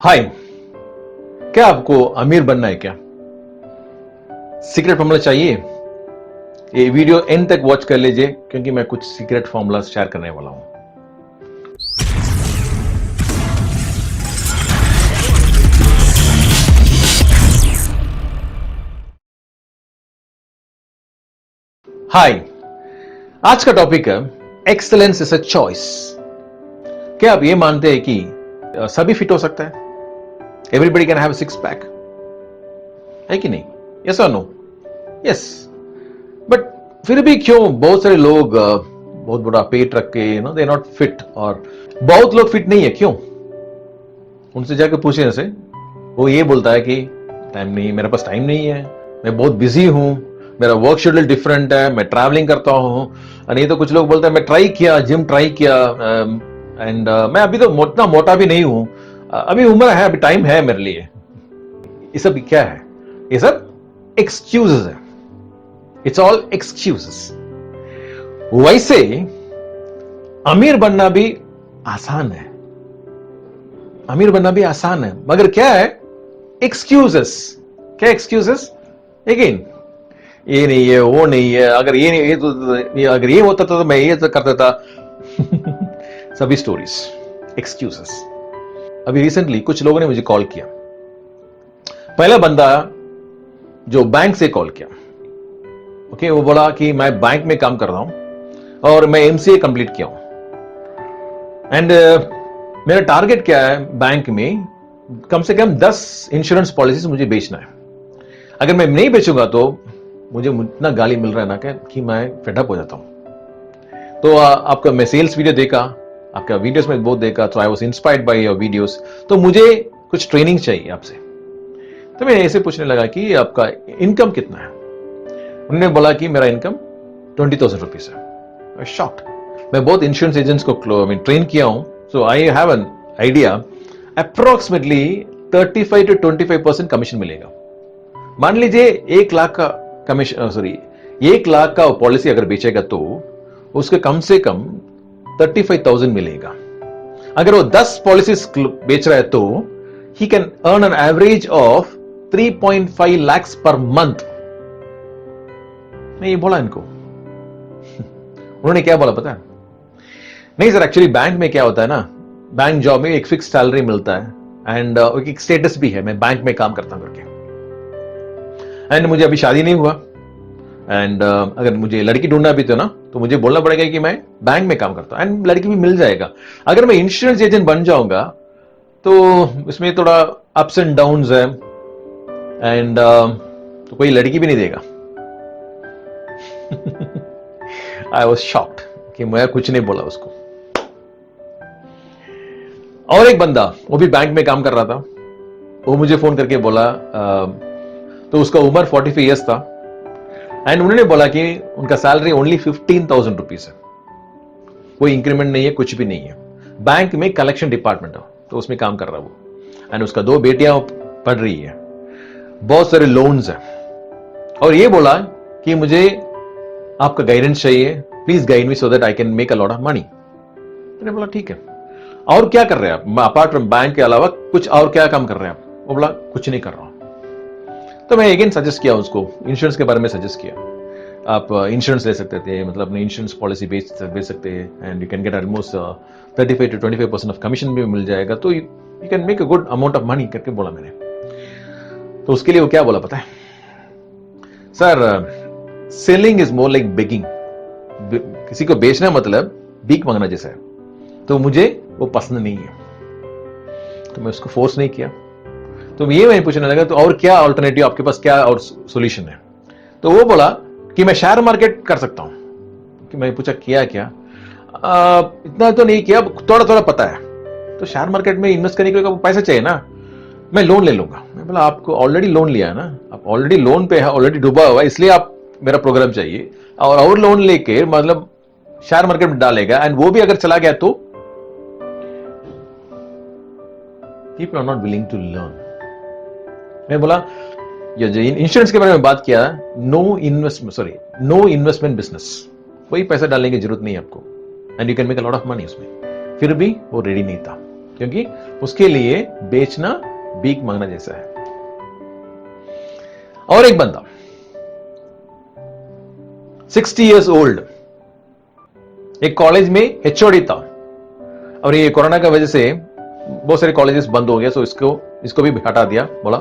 हाय, क्या आपको अमीर बनना है क्या? सीक्रेट फॉर्मूला चाहिए? ये वीडियो एंड तक वॉच कर लीजिए क्योंकि मैं कुछ सीक्रेट फॉर्मूला शेयर करने वाला हूं। हाय, आज का टॉपिक है एक्सेलेंस इज अ चॉइस। क्या आप ये मानते हैं कि सभी फिट हो सकता है? Everybody can have six pack, है कि नहीं? यस और नो? यस। बट फिर भी क्यों बहुत सारे लोग बहुत बड़ा पेट रख के दे नॉट फिट, और बहुत लोग फिट नहीं है, क्यों? उनसे जाकर पूछने से वो ये बोलता है कि टाइम नहीं, मेरे पास टाइम नहीं है, मैं बहुत बिजी हूं, मेरा वर्क शेड्यूल डिफरेंट है, मैं ट्रैवलिंग करता हूं। और नहीं तो कुछ लोग बोलते हैं मैं ट्राई किया, जिम ट्राई किया, एंड मैं अभी तो इतना मोटा भी नहीं हूं, अभी उम्र है, अभी टाइम है मेरे लिए। ये सब क्या है? ये सब एक्सक्यूजेस है। It's all excuses. वैसे अमीर बनना भी आसान है, अमीर बनना भी आसान है, मगर क्या है? एक्सक्यूजेस। क्या एक्सक्यूजेस? अगेन, ये नहीं है, वो नहीं है, अगर ये नहीं, अगर ये होता तो मैं ये तो कर देता। सभी स्टोरीज एक्सक्यूजेस। अभी रिसेंटली कुछ लोगों ने मुझे कॉल किया। पहला बंदा जो बैंक से कॉल किया, ओके, वो बोला कि मैं बैंक में काम कर रहा हूं और मैं एमसीए कंप्लीट किया हूं, एंड मेरा टारगेट क्या है बैंक में, कम से कम 10 इंश्योरेंस पॉलिसीज मुझे बेचना है। अगर मैं नहीं बेचूंगा तो मुझे इतना गाली मिल रहा है ना कि मैं फेडअप हो जाता हूं। तो आपका मैं सेल्स वीडियो देखा, आपका वीडियोस में बहुत देखा, तो I was inspired by your videos. तो मुझे कुछ ट्रेनिंग चाहिए आपसे। तो मैं ऐसे पूछने लगा कि आपका इनकम कितना है? उन्होंने बोला कि मेरा इनकम 20,000 रुपीज है। शॉक्ड। मैं बहुत इंश्योरेंस एजेंट्स को ट्रेन किया हूं, so I have an idea, approximately 35 to 25% commission मिलेगा। मान लीजिए 1 लाख का कमीशन, सॉरी 1 लाख का पॉलिसी अगर बेचेगा तो उसके कम से कम 35,000 मिलेगा। अगर वो 10 पॉलिसी बेच रहा है तो he can earn an average of 3.5 lakhs per month. मैं ये बोला इनको। उन्होंने क्या बोला पता है? नहीं सर, एक्चुअली बैंक में क्या होता है ना, बैंक जॉब में एक फिक्स सैलरी मिलता है एंड एक स्टेटस भी है, मैं बैंक में काम करता हूं करके। एंड मुझे अभी शादी नहीं हुआ, एंड अगर मुझे लड़की ढूंढना भी तो ना, तो मुझे बोलना पड़ेगा कि मैं बैंक में काम करता हूं, एंड लड़की भी मिल जाएगा। अगर मैं इंश्योरेंस एजेंट बन जाऊंगा तो इसमें थोड़ा अप्स एंड डाउन्स है, एंड तो कोई लड़की भी नहीं देगा। आई वॉज शॉक्ड कि मैं कुछ नहीं बोला उसको। और एक बंदा, वो भी बैंक में काम कर रहा था, वो मुझे फोन करके बोला, तो उसका उम्र 45 ईयर्स था, एंड उन्होंने बोला कि उनका सैलरी ओनली 15,000 रुपीज है, कोई इंक्रीमेंट नहीं है, कुछ भी नहीं है। बैंक में कलेक्शन डिपार्टमेंट है, तो उसमें काम कर रहा है वो, एंड उसका 2 बेटियां पढ़ रही है, बहुत सारे लोन्स है, और ये बोला कि मुझे आपका गाइडेंस चाहिए, please guide me so that I can make a lot of money. मैंने बोला ठीक है, और क्या कर रहे हैं आप अपार्ट फ्रॉम बैंक के अलावा, कुछ और क्या काम कर रहे हैं आप? वो बोला कुछ नहीं कर रहा हूं। तो मैं अगेन सजेस्ट किया उसको, इंश्योरेंस के बारे में सजेस्ट किया। आप इंश्योरेंस ले सकते थे, मतलब अपनी इंश्योरेंस पॉलिसी बेच सकते हैं, and you can get almost 35 to 25% of commission भी मिल जाएगा, तो you can make a good amount of money करके बोला मैंने। तो उसके लिए वो क्या बोला पता है? Sir, selling is more like begging. किसी को बेचना मतलब भीख मांगना जैसा है, तो मुझे वो पसंद नहीं है। तो मैं उसको फोर्स नहीं किया। तो ये मैं पूछने लगा, तो और क्या अल्टरनेटिव आपके पास, क्या और सोल्यूशन है? तो वो बोला कि मैं शेयर मार्केट कर सकता हूं। कि मैं पूछा किया क्या? इतना तो नहीं किया, थोड़ा थोड़ा पता है। तो शेयर मार्केट में इन्वेस्ट करने के लिए पैसा चाहिए ना, मैं लोन ले लूंगा। मैं बोला आपको ऑलरेडी लोन लिया है ना, आप ऑलरेडी लोन पे है, ऑलरेडी डूबा हुआ है, इसलिए आप मेरा प्रोग्राम चाहिए, और लोन लेके मतलब शेयर मार्केट में डालेगा, एंड वो भी अगर चला गया तो? People are not willing to learn. मैं बोला ये जो इंश्योरेंस के बारे में बात किया, नो इन्वेस्टमेंट बिजनेस, कोई पैसा डालने की जरूरत नहीं है आपको, and you can make a lot of money उसमें। फिर भी वो रेडी नहीं था क्योंकि उसके लिए बेचना भीख मांगना जैसा है। और एक बंदा 60 इयर्स ओल्ड, एक कॉलेज में एचओडी था, और ये कोरोना की वजह से बहुत सारे कॉलेजेस बंद हो गए, सो इसको भी हटा दिया, बोला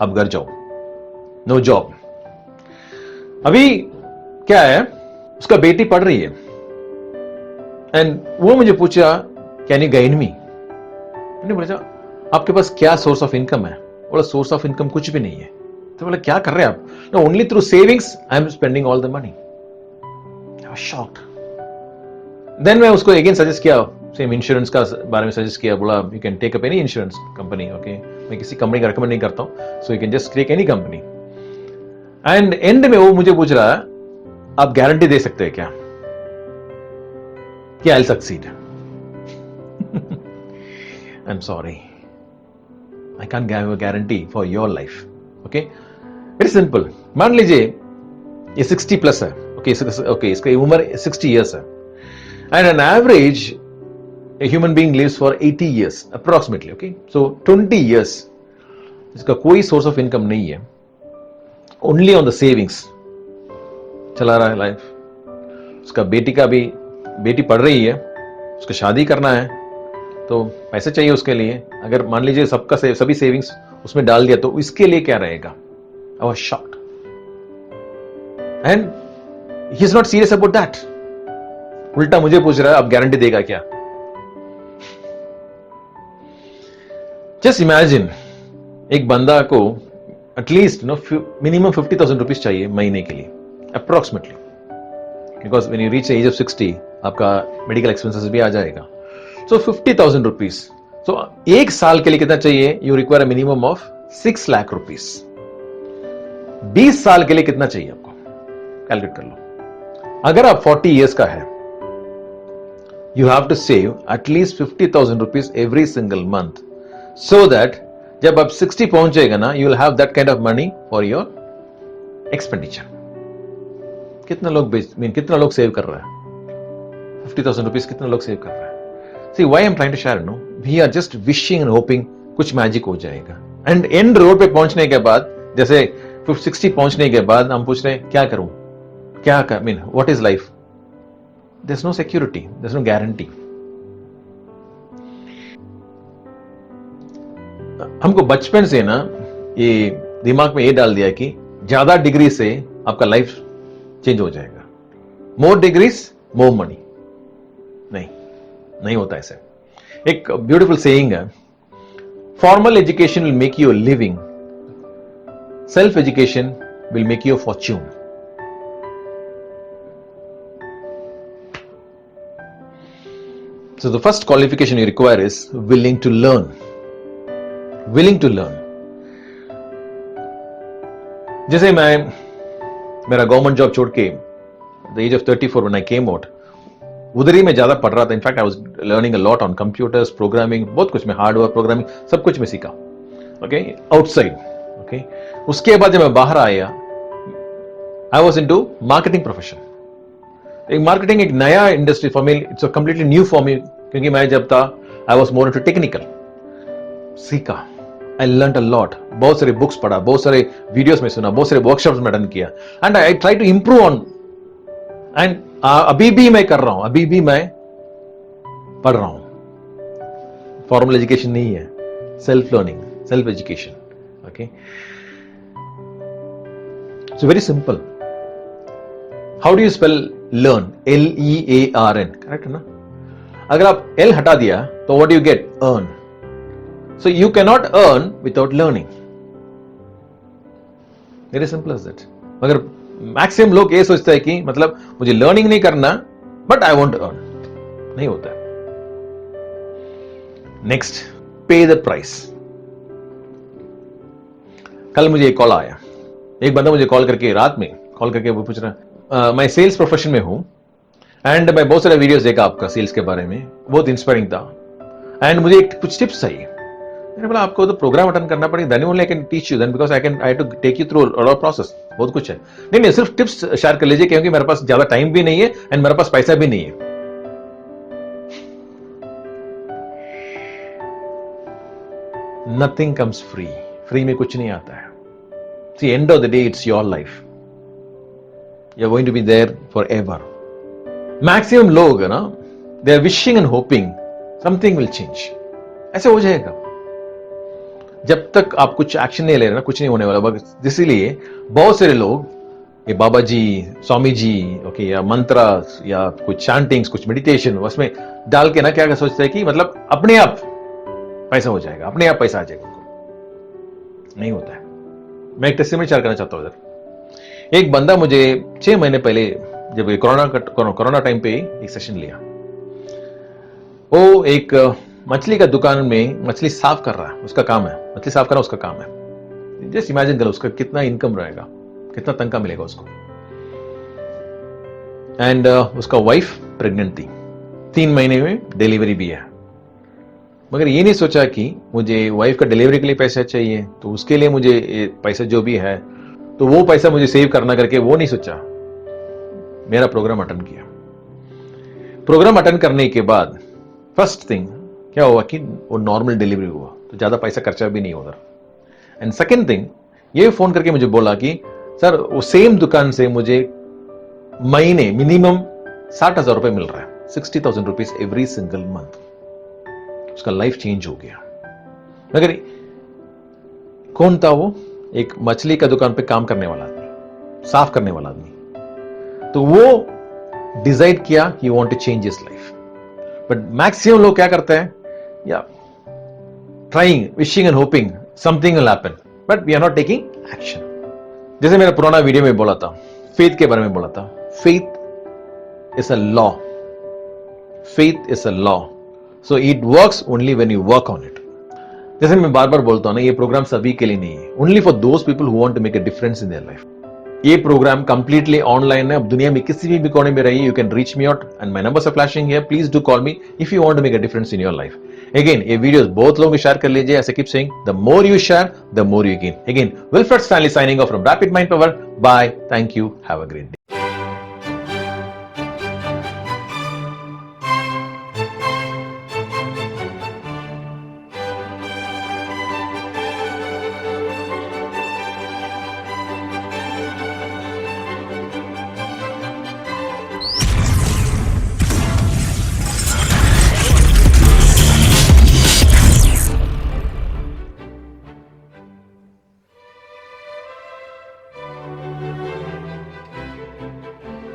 अब घर जाओ, नो जॉब। अभी क्या है, उसका बेटी पढ़ रही है, एंड वो मुझे पूछा कैन यू गाइड मी। मैंने बोला आपके पास क्या सोर्स ऑफ इनकम है? बोला सोर्स ऑफ इनकम कुछ भी नहीं है। तो बोला क्या कर रहे हैं आप? No, only through savings I am spending all the money. I was shocked. Then मैं उसको अगेन सजेस्ट किया, सेम इंश्योरेंस का बारे में सजेस्ट किया, बोला you can take up any insurance company, okay, मैं किसी कंपनी का रिकमेंड नहीं करता हूं, so you can just take any company. And and में वो मुझे पूछ रहा है आप गारंटी दे सकते हैं क्या कि I will succeed? I am sorry, I can give a guarantee for your life. Okay, very simple. मान लीजिए ये 60 प्लस है, ओके, इसका उम्र 60 इयर्स है, and an average a human being lives for 80 years approximately, okay, so 20 years इसका कोई source of income नहीं है, ओनली ऑन द सेविंग्स चला रहा है लाइफ। उसका बेटी पढ़ रही है, उसको शादी करना है, तो पैसे चाहिए उसके लिए। अगर मान लीजिए सभी सेविंग्स उसमें डाल दिया तो इसके लिए क्या रहेगा? आई was shocked and he is not serious about that. उल्टा मुझे पूछ रहा है आप गारंटी देगा क्या? जस्ट इमेजिन, एक बंदा को एटलीस्ट मिनिमम 50,000 रुपीज चाहिए महीने के लिए approximately, because when you reach age of 60 आपका मेडिकल एक्सपेंसेस भी आ जाएगा। सो 50,000 रुपीज, सो एक साल के लिए कितना चाहिए? You require a minimum of 6 lakh rupees. 20 साल के लिए कितना चाहिए आपको? कैलकुलेट कर लो। अगर आप 40 इयर्स का है, you have to save at least 50,000 rupees every single month, so that जब आप 60 पहुंचेगा ना, you will have that kind of money for your expenditure। कितना लोग सेव कर रहा है 50,000 रुपीज? कितना लोग सेव कर रहा है? See why I'm trying to share, no, we are just wishing and hoping कुछ मैजिक हो जाएगा, एंड एंड रोड पे पहुंचने के बाद, जैसे 60 पहुंचने के बाद हम पूछ रहे हैं क्या करूं, क्या कर, mean what is life? There is no security, there is no guarantee. हमको बचपन से ना ये दिमाग में ये डाल दिया कि ज्यादा डिग्री से आपका लाइफ चेंज हो जाएगा, मोर डिग्रीज मोर मनी। नहीं होता ऐसे। एक ब्यूटीफुल सेइंग है, formal education will make you a living, self education will make you a Fortune. So the first qualification you require is willing to learn. Willing to learn. जैसे मेरा government job छोड़ के the age of 34 when I came out, उधर ही मैं ज्यादा पढ़ रहा था। In fact I was learning a lot on computers, programming, बहुत कुछ, मैं हार्डवेयर प्रोग्रामिंग सब कुछ मैं सीखा, ओके, आउटसाइड। ओके, उसके बाद जब मैं बाहर आया, I was into marketing profession. एक मार्केटिंग एक नया industry for me, it's a completely new for me, क्योंकि मैं जब था I was more into technical. सीखा, आई लर्न अ लॉट, बहुत सारे बुक्स पढ़ा, बहुत सारे वीडियोस में सुना, बहुत सारे वर्कशॉप्स में अटेंड किया, and I try to improve on. And अभी भी मैं कर रहा हूं, अभी भी मैं पढ़ रहा हूं। फॉर्मल एजुकेशन नहीं है, self learning, self education. Okay, so very simple. How do you spell learn? LEARN, correct है ना? अगर आप L हटा दिया तो what do you get? Earn. So you can not earn without learning. Very simple as that. मगर maximum लोग ये सोचते हैं कि मतलब मुझे लर्निंग नहीं करना, बट आई वांट अर्न। नहीं होता है। नेक्स्ट, पे द प्राइस। कल मुझे एक कॉल आया, एक बंदा मुझे कॉल करके, रात में कॉल करके वो पूछ रहा, मैं सेल्स प्रोफेशन में हूं, एंड मैं बहुत सारे वीडियोस देखा आपका सेल्स के बारे में, बहुत इंस्पायरिंग था, एंड मुझे कुछ टिप्स चाहिए। मैंने बोला आपको तो प्रोग्राम अटेंड करना पड़ेगा, then only I can teach you, then because I have to take you through all process, बहुत कुछ है। नहीं, सिर्फ टिप्स शेयर कर लीजिए, क्योंकि मेरे पास ज्यादा टाइम भी नहीं है एंड मेरे पास पैसा भी नहीं है। नथिंग कम्स फ्री, फ्री में कुछ नहीं आता है. See end of the day it's your life, you are going to be there forever. Maximum लोग है ना, they are wishing and hoping something will change. ऐसे हो जाएगा. जब तक आप कुछ एक्शन नहीं ले रहे ना, कुछ नहीं होने वाला. बस इसीलिए बहुत सारे लोग ये बाबा जी, स्वामी जी, ओके, या मंत्र या कुछ चैंटिंग्स, कुछ मेडिटेशन उसमें डाल के ना क्या सोचते हैं कि मतलब अपने आप पैसा हो जाएगा, अपने आप पैसा आ जाएगा. नहीं होता है. मैं एक टेस्टिमनी शेयर करना चाहता हूं इधर. एक बंदा मुझे 6 महीने पहले, जब ये कोरोना टाइम पे एक सेशन लिया. वो एक मछली का दुकान में मछली साफ कर रहा है, उसका काम है मछली साफ करना, उसका काम है. जस्ट इमेजिन करो उसका कितना इनकम रहेगा, कितना तनख्वाह मिलेगा उसको. एंड उसका वाइफ प्रेग्नेंट थी, 3 महीने में डिलीवरी भी है. मगर ये नहीं सोचा कि मुझे वाइफ का डिलीवरी के लिए पैसा चाहिए, तो उसके लिए मुझे पैसा जो भी है तो वो पैसा मुझे सेव करना करके वो नहीं सोचा. मेरा प्रोग्राम अटेंड किया. प्रोग्राम अटेंड करने के बाद फर्स्ट थिंग क्या हुआ कि वो नॉर्मल डिलीवरी हुआ, तो ज्यादा पैसा खर्चा भी नहीं उधर. एंड सेकेंड थिंग, ये फोन करके मुझे बोला कि सर वो सेम दुकान से मुझे महीने मिनिमम 60,000 रुपए मिल रहा है, 60,000 रुपीज एवरी सिंगल मंथ. उसका लाइफ चेंज हो गया. मगर कौन था वो? एक मछली का दुकान पे काम करने वाला आदमी, साफ करने वाला आदमी. तो वो डिसाइड किया कि want to change his life. But maximum लोग क्या करते हैं, या trying, wishing and hoping something will happen, but we are not taking action. जैसे मेरा पुराना वीडियो में बोला था, फेथ के बारे में बोला था. Faith is a law. Faith is a law. So it works only when you work on it. जैसे मैं बार बार बोलता हूं ना, ये प्रोग्राम सभी के लिए नहीं है, only for those people who want to make a difference in their life. ये प्रोग्राम कंप्लीटली ऑनलाइन है. अब दुनिया में किसी भी कोने में रहिए, you can reach me out and my numbers are flashing here. Please do call me if you want to make a difference in your life. Again ये वीडियोस बहुत लोगों को शेयर कर लीजिए. ऐसे keep saying, the more you share the more you gain. Again Wilfred Stanley signing off from Rapid Mind Power. Bye, thank you, have a great day.